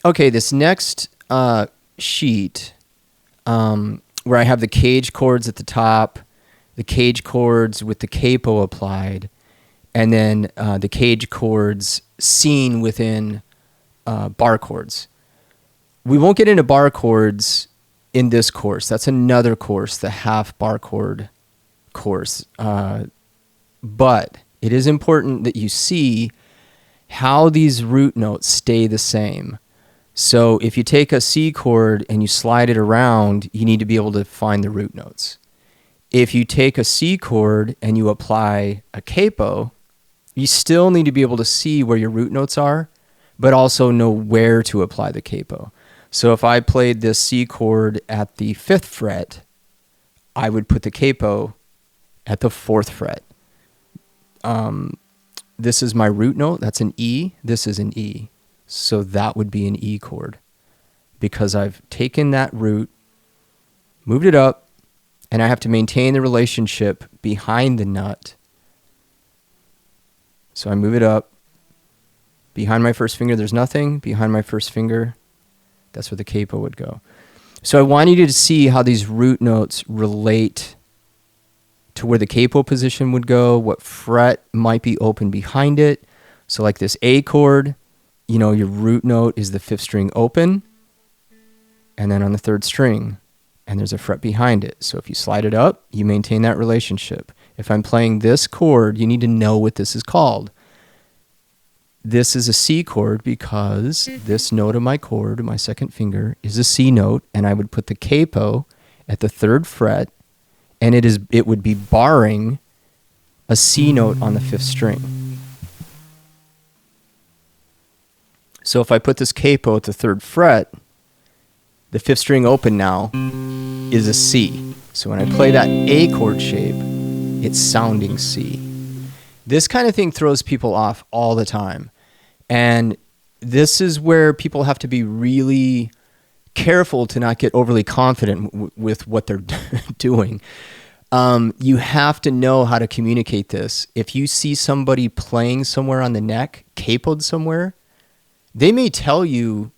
Okay, this next sheet where I have the CAGED chords at the top, the CAGED chords with the capo applied, and then the CAGED chords seen within bar chords. We won't get into bar chords in this course. That's another course, the half bar chord course. But it is important that you see how these root notes stay the same. So if you take a C chord and you slide it around, you need to be able to find the root notes. If you take a C chord and you apply a capo, you still need to be able to see where your root notes are, but also know where to apply the capo. So if I played this C chord at the 5th fret, I would put the capo at the 4th fret. This is my root note. That's an E. This is an E. So that would be an E chord because I've taken that root, moved it up, and I have to maintain the relationship behind the nut. So I move it up. Behind my first finger, there's nothing. Behind my first finger, that's where the capo would go. So I want you to see how these root notes relate to where the capo position would go, what fret might be open behind it. So like this A chord, you know, your root note is the 5th string open, and then on the 3rd string, and there's a fret behind it. So if you slide it up, you maintain that relationship. If I'm playing this chord, you need to know what this is called. This is a C chord because this note of my chord, my 2nd finger, is a C note, and I would put the capo at the 3rd fret, and it would be barring a C note on the 5th string. So if I put this capo at the 3rd fret, the 5th string open now is a C. So when I play that A chord shape, it's sounding C. This kind of thing throws people off all the time. And this is where people have to be really careful to not get overly confident with what they're doing. You have to know how to communicate this. If you see somebody playing somewhere on the neck, capoed somewhere, they may tell you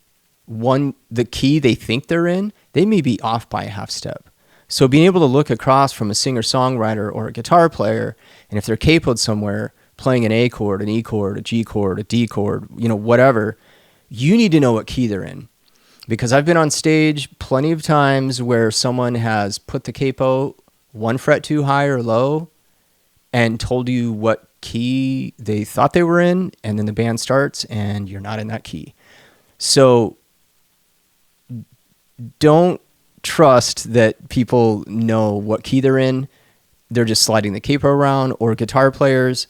the key they think they're in, they may be off by a half step. So being able to look across from a singer-songwriter or a guitar player, and if they're capoed somewhere, playing an A chord, an E chord, a G chord, a D chord, you know, whatever, you need to know what key they're in. Because I've been on stage plenty of times where someone has put the capo 1 fret too high or low and told you what key they thought they were in, and then the band starts and you're not in that key. So don't trust that people know what key they're in. They're just sliding the capo around. Or guitar players,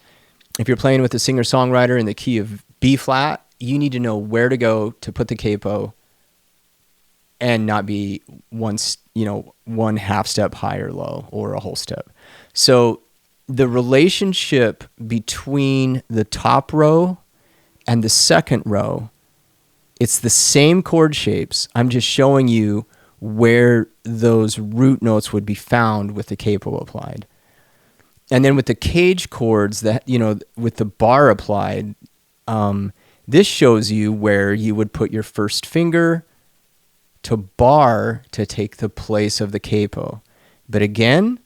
if you're playing with a singer-songwriter in the key of B flat, you need to know where to go to put the capo and not be one half step high or low or a whole step. So the relationship between the top row and the 2nd row, it's the same chord shapes. I'm just showing you where those root notes would be found with the capo applied. And then with the CAGED chords, that, you know, with the bar applied, this shows you where you would put your first finger to bar to take the place of the capo. But again,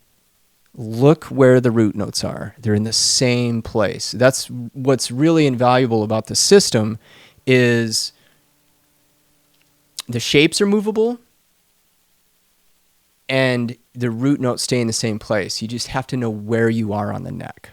look where the root notes are. They're in the same place. That's what's really invaluable about the system is the shapes are movable and the root notes stay in the same place. You just have to know where you are on the neck.